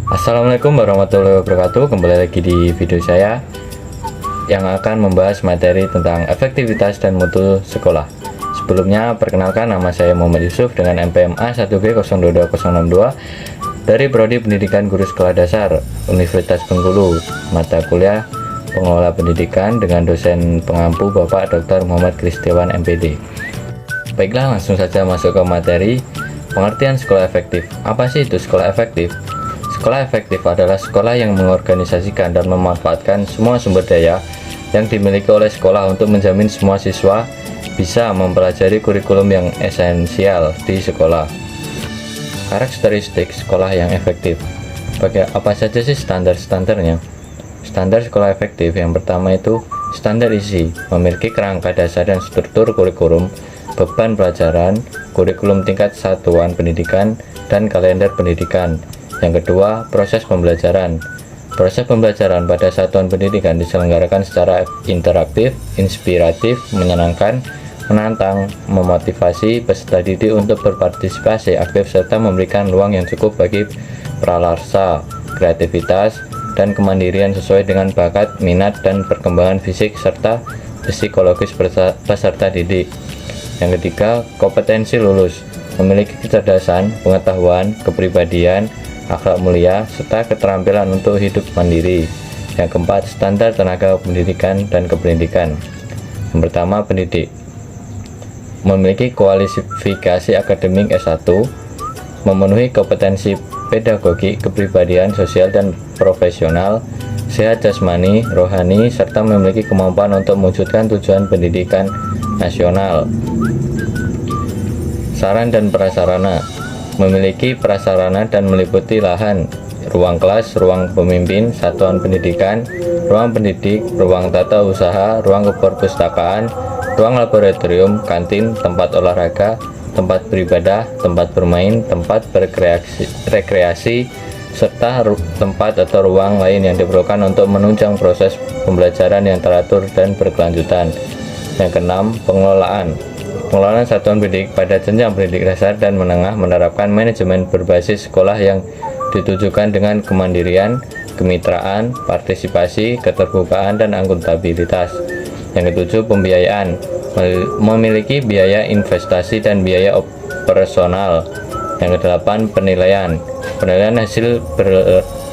Assalamualaikum warahmatullahi wabarakatuh. Kembali lagi di video saya yang akan membahas materi tentang efektivitas dan mutu sekolah. Sebelumnya, perkenalkan, nama saya Muhammad Yusuf dengan NPM A1B022062 dari Prodi Pendidikan Guru Sekolah Dasar Universitas Bengkulu, mata kuliah Pengelola Pendidikan dengan dosen pengampu Bapak Dr. Muhammad Kristiawan MPD. Baiklah, langsung saja masuk ke materi. Pengertian sekolah efektif. Apa sih itu sekolah efektif? Sekolah efektif adalah sekolah yang mengorganisasikan dan memanfaatkan semua sumber daya yang dimiliki oleh sekolah untuk menjamin semua siswa bisa mempelajari kurikulum yang esensial di sekolah. Karakteristik sekolah yang efektif. Apa saja sih standar-standarnya? Standar sekolah efektif yang pertama itu standar isi, memiliki kerangka dasar dan struktur kurikulum, beban pelajaran, kurikulum tingkat satuan pendidikan, dan kalender pendidikan. Yang kedua, proses pembelajaran. Proses pembelajaran pada satuan pendidikan diselenggarakan secara interaktif, inspiratif, menyenangkan, menantang, memotivasi peserta didik untuk berpartisipasi aktif serta memberikan ruang yang cukup bagi pralarsa, kreativitas, dan kemandirian sesuai dengan bakat, minat, dan perkembangan fisik serta psikologis peserta didik. Yang ketiga, kompetensi lulus, memiliki kecerdasan, pengetahuan, kepribadian, akhlak mulia, serta keterampilan untuk hidup mandiri. Yang keempat, standar tenaga pendidikan dan kependidikan. Yang pertama, pendidik, memiliki kualifikasi akademik S1, memenuhi kompetensi pedagogi, kepribadian, sosial, dan profesional, sehat jasmani, rohani, serta memiliki kemampuan untuk mewujudkan tujuan pendidikan nasional. Saran dan prasarana, memiliki prasarana dan meliputi lahan, ruang kelas, ruang pemimpin, satuan pendidikan, ruang pendidik, ruang tata usaha, ruang perpustakaan, ruang laboratorium, kantin, tempat olahraga, tempat beribadah, tempat bermain, tempat rekreasi, serta tempat atau ruang lain yang diperlukan untuk menunjang proses pembelajaran yang teratur dan berkelanjutan. Yang keenam, pengelolaan. Pengelolaan satuan pendidik pada jenjang pendidik dasar dan menengah menerapkan manajemen berbasis sekolah yang ditujukan dengan kemandirian, kemitraan, partisipasi, keterbukaan, dan akuntabilitas. Yang ketujuh, pembiayaan, memiliki biaya investasi dan biaya operasional. Yang kedelapan, penilaian. Penilaian hasil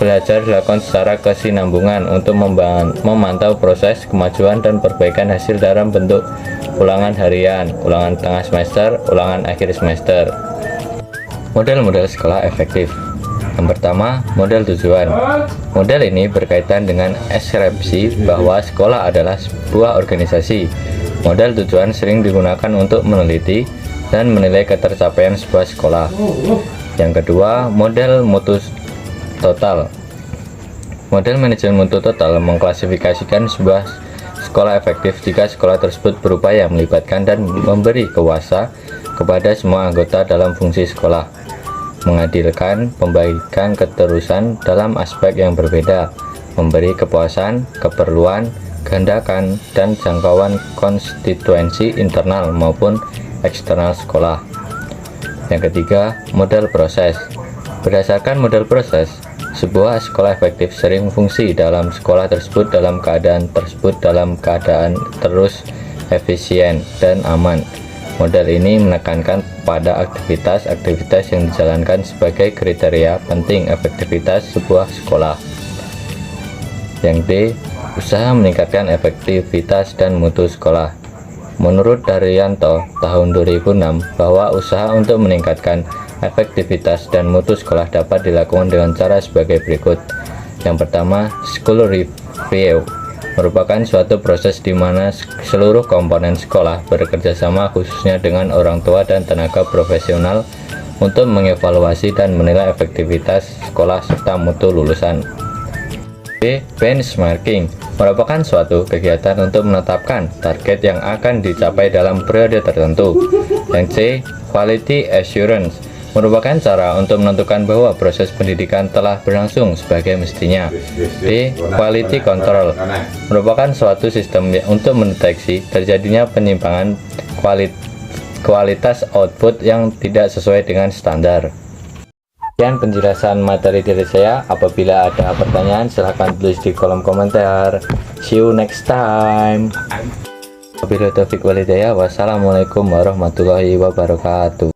belajar dilakukan secara kesinambungan untuk memantau proses kemajuan dan perbaikan hasil dalam bentuk ulangan harian, ulangan tengah semester, ulangan akhir semester. Model-model sekolah efektif. Yang pertama, model tujuan. Model ini berkaitan dengan asumsi bahwa sekolah adalah sebuah organisasi. Model tujuan sering digunakan untuk meneliti dan menilai ketercapaian sebuah sekolah. Yang kedua, model mutu total. Model manajemen mutu total mengklasifikasikan sebuah sekolah efektif jika sekolah tersebut berupaya melibatkan dan memberi kuasa kepada semua anggota dalam fungsi sekolah, mengadilkan pembagian keterusan dalam aspek yang berbeda, memberi kepuasan, keperluan, kehendakan, dan jangkauan konstituensi internal maupun eksternal sekolah. Yang ketiga, model proses. Berdasarkan model proses, sebuah sekolah efektif sering fungsi dalam sekolah tersebut dalam keadaan terus efisien dan aman. Model ini menekankan pada aktivitas-aktivitas yang dijalankan sebagai kriteria penting efektivitas sebuah sekolah. Yang D, usaha meningkatkan efektivitas dan mutu sekolah. Menurut Daryanto tahun 2006 bahwa usaha untuk meningkatkan efektivitas dan mutu sekolah dapat dilakukan dengan cara sebagai berikut. Yang pertama, school review merupakan suatu proses di mana seluruh komponen sekolah bekerjasama khususnya dengan orang tua dan tenaga profesional untuk mengevaluasi dan menilai efektivitas sekolah serta mutu lulusan. B. Benchmarking merupakan suatu kegiatan untuk menetapkan target yang akan dicapai dalam periode tertentu. Yang C. Quality Assurance merupakan cara untuk menentukan bahwa proses pendidikan telah berlangsung sebagai mestinya. D. Quality Control merupakan suatu sistem untuk mendeteksi terjadinya penyimpangan kualitas output yang tidak sesuai dengan standar. Sekian penjelasan materi dari saya. Apabila ada pertanyaan silahkan tulis di kolom komentar. See you next time. Wabillahi taufiq walhidayah. Wassalamualaikum warahmatullahi wabarakatuh.